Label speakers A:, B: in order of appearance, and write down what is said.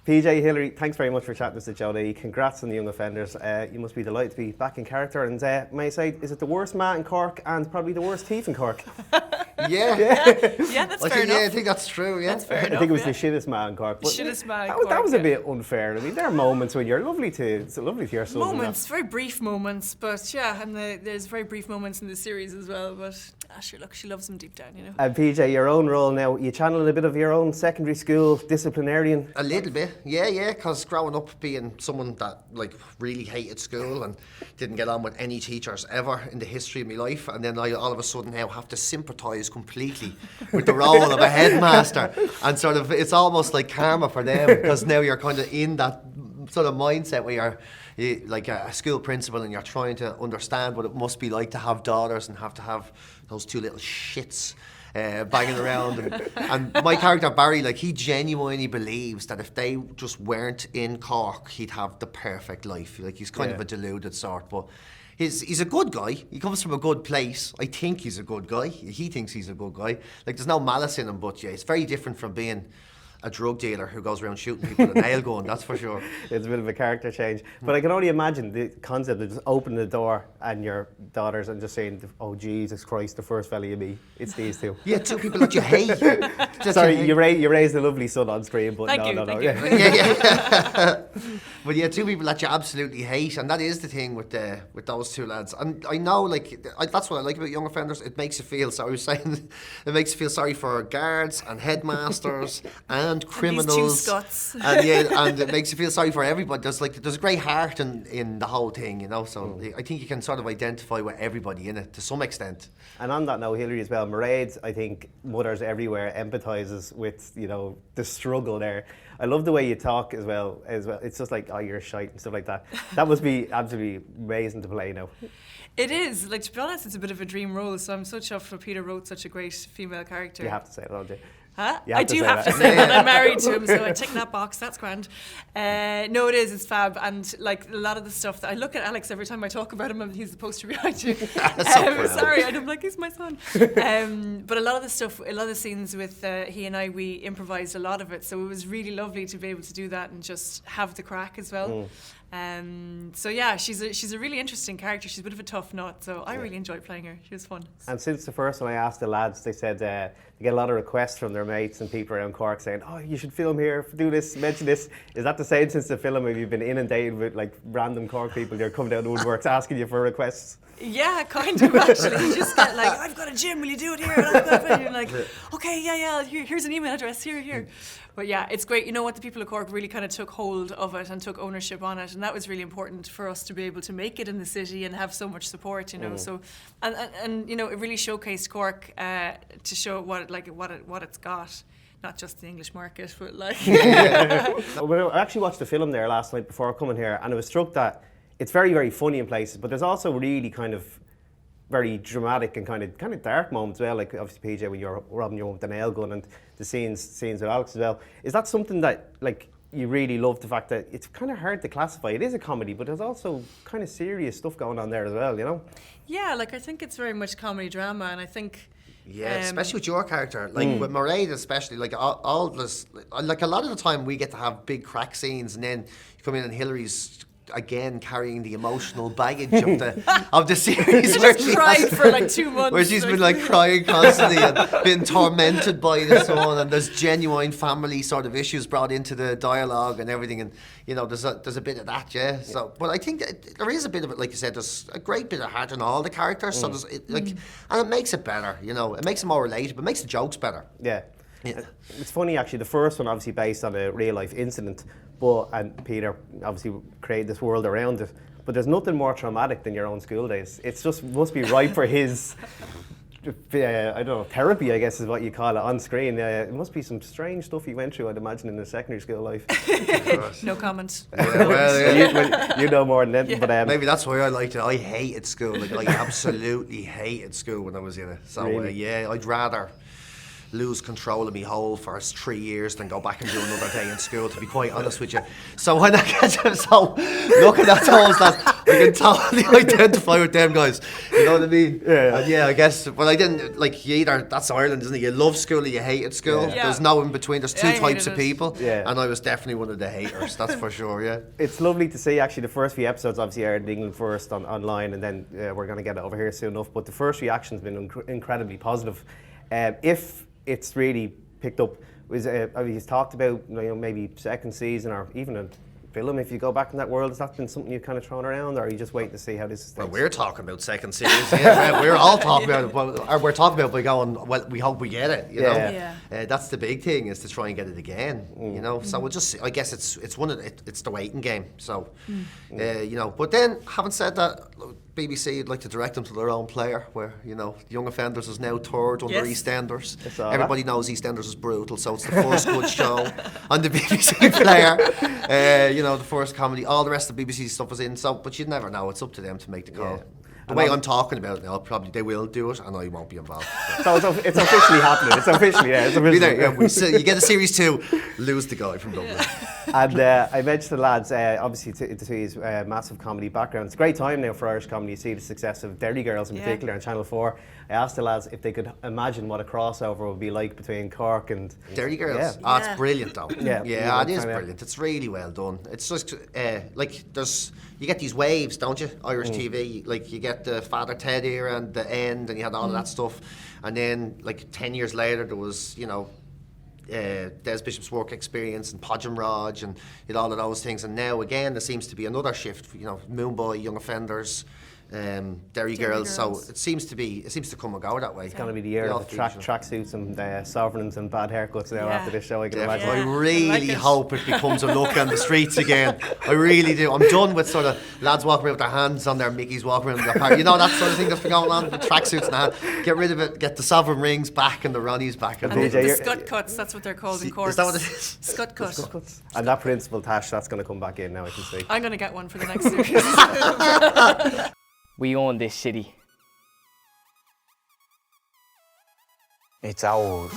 A: PJ, Hilary, thanks very much for chatting to us at JOE. Congrats on the young offenders. You must be delighted to be back in character. And may I say, is it the worst man in Cork and probably the worst thief in Cork?
B: Yeah.
C: Yeah, that's fair enough.
B: Yeah, I think that's true, yeah.
C: That's fair
A: I
C: enough,
A: think it was the shittest man in Cork. But
C: shittest man in
A: that,
C: Cork,
A: that was a bit unfair. I mean, there are moments when you're lovely to hear someone.
C: Moments, very brief moments, but yeah, and there's very brief moments in the series as well, but sure, look, she loves him deep down, you know.
A: And PJ, your own role now, you channel a bit of your own secondary school disciplinarian.
B: A little bit, yeah, because growing up being someone that like really hated school and didn't get on with any teachers ever in the history of my life, and then I all of a sudden now have to sympathise completely with the role of a headmaster, and sort of it's almost like karma for them, because now you're kind of in that sort of mindset where you're like a school principal and you're trying to understand what it must be like to have daughters and have to have those two little shits banging around. And my character Barry, like, he genuinely believes that if they just weren't in Cork, he'd have the perfect life. Like, he's kind of a deluded sort, but he's a good guy. He comes from a good place. I think he's a good guy. He thinks he's a good guy. Like, there's no malice in him, but yeah, it's very different from being a drug dealer who goes around shooting people with a nail gun, that's for sure.
A: It's a bit of a character change. But I can only imagine the concept of just opening the door and your daughters and just saying, oh Jesus Christ, the first fella you meet, it's these two.
B: Yeah, two people that you hate.
A: Sorry, you raised a lovely son on screen, but
C: Thank
A: no.
C: you.
B: Yeah. But yeah, two people that you absolutely hate, and that is the thing with those two lads. And I know, like, that's what I like about young offenders. It makes you feel, so I was saying, it makes you feel sorry for guards and headmasters and criminals.
C: And these two Scots.
B: And it makes you feel sorry for everybody. There's a great heart in the whole thing, you know. So I think you can sort of identify with everybody in it to some extent.
A: And on that note, Hilary, as well, Mairead, I think mothers everywhere empathises with, you know, the struggle there. I love the way you talk as well. It's just like, oh, you're shite and stuff like that. That must be absolutely amazing to play now.
C: It is. Like, to be honest, it's a bit of a dream role, so I'm so chuffed that Peter wrote such a great female character.
A: You have to say it, don't you?
C: Huh?
A: You have
C: I
A: to
C: do
A: say
C: have
A: that.
C: to say that. I'm married to him, so I tick that box. That's grand. No, it is. It's fab. And like a lot of the stuff that I look at Alex every time I talk about him, and he's the poster behind you. Sorry, and I'm like, he's my son. But a lot of the stuff, a lot of the scenes with he and I, we improvised a lot of it. So it was really lovely to be able to do that and just have the crack as well. So yeah, she's a really interesting character. She's a bit of a tough nut, so I really enjoyed playing her. She was fun.
A: And since the first one I asked the lads, they said they get a lot of requests from their mates and people around Cork saying, oh, you should film here, do this, mention this. Is that the same since the film? Have you been inundated with like random Cork people who are coming down the woodworks asking you for requests?
C: Yeah, kind of actually. You just get like, I've got a gym, will you do it here? And I've got it. You're like, okay, yeah, here's an email address, here. But yeah, it's great. You know what, the people of Cork really kind of took hold of it and took ownership on it, and that was really important for us to be able to make it in the city and have so much support, you know. So, and you know, it really showcased Cork to show what it's got. Not just the English market, but like.
A: Well, I actually watched the film there last night before coming here, and I was struck that it's very, very funny in places, but there's also really kind of very dramatic and kind of dark moments as well. Like obviously PJ when you're robbing your own with the nail gun, and the scenes with Alex as well. Is that something that like you really love, the fact that it's kind of hard to classify? It is a comedy, but there's also kind of serious stuff going on there as well, you know?
C: Yeah, like I think it's very much comedy drama, and I think.
B: Yeah, especially with your character, like with Mairead especially, like all this, like a lot of the time we get to have big crack scenes, and then you come in and Hilary's again carrying the emotional baggage of the series.
C: Where she cried for like 2 months.
B: Where she's been like crying constantly and been tormented by this one, and there's genuine family sort of issues brought into the dialogue and everything, and you know there's a bit of that, yeah. So, but I think that there is a bit of it, like you said. There's a great bit of heart in all the characters, so there's and it makes it better. You know, it makes it more relatable. It makes the jokes better.
A: Yeah. It's funny actually, the first one obviously based on a real life incident, and Peter obviously created this world around it, but there's nothing more traumatic than your own school days. It's just must be ripe for his I don't know, therapy I guess is what you call it on screen. It must be some strange stuff you went through, I'd imagine, in the secondary school life.
C: No comment.
B: Yeah, well,
A: you know more than anything. But
B: maybe that's why I liked it. I hated school. Like I absolutely hated school when I was in it. So
A: really?
B: Yeah, I'd rather lose control of my whole first 3 years than go back and do another day in school, to be quite honest with you. So when I get so looking at those lads, can totally identify with them guys. You know what I mean?
A: Yeah.
B: And yeah, I guess. But I didn't like you either. That's Ireland, isn't it? You love school or you hated school.
C: Yeah.
B: There's no in between. There's two
C: I
B: types
C: hated
B: of
C: it.
B: people.
A: Yeah.
B: And I was definitely one of the haters. That's for sure. Yeah.
A: It's lovely to see actually the first few episodes obviously aired in England first online, and then we're going to get it over here soon enough. But the first reaction's been incredibly positive. If it's really picked up, he's talked about maybe second season or even a film. If you go back in that world, has that been something you've kind of thrown around, or are you just waiting to see how this is?
B: Well, we're talking about second series. Yeah, we're all talking about it. Or we're talking about by going, well, we hope we get it. You know,
C: Yeah.
B: That's the big thing, is to try and get it again. You know, so we'll just. I guess it's one of it's the waiting game. So, you know. But then, having said that, BBC would like to direct them to their own player, where Young Offenders is now third under
C: Yes.
B: EastEnders.
A: all
B: Everybody knows EastEnders is brutal, so it's the first good show on the BBC player. The first comedy. All the rest of the BBC stuff is in. So, but you'd never know. It's up to them to make the call.
A: Yeah.
B: The way I'm talking about it now, probably they will do it, and I won't be involved.
A: So it's officially happening. It's officially, It's officially.
B: You get a series 2, lose the guy from Dublin.
A: And I mentioned to the lads, obviously to see his massive comedy background. It's a great time now for Irish comedy. You see the success of Derry Girls in particular on Channel 4. I asked the lads if they could imagine what a crossover would be like between Cork and
B: Derry Girls.
A: Yeah.
B: Oh, it's brilliant though.
A: Yeah.
B: it is
A: Kinda.
B: brilliant. It's really well done. It's just like you get these waves, don't you? Irish TV. Like you get the Father Ted era and the End, and you had all of that stuff. And then like 10 years later, there was Des Bishop's work experience and Podgem Raj and all of those things. And now again, there seems to be another shift. Moonboy, Young Offenders. Derry Girls, so it seems to come and go that way.
A: It's going to be the year of the tracksuits and sovereigns and bad haircuts now after this show, I can imagine.
B: I really hope it becomes a look on the streets again. I really do. I'm done with sort of lads walking around with their hands on their Mickeys, walking around with their party. That sort of thing that's been going on with tracksuits and that. Get rid of it, get the sovereign rings back and the Ronnies back.
C: And the scut cuts, that's what they're called in Cork.
B: Is that what it is?
C: Scut cuts.
A: And that principal Tash, that's going to come back in now, I can see.
C: I'm going to get one for the next series.
D: We own this city. It's ours.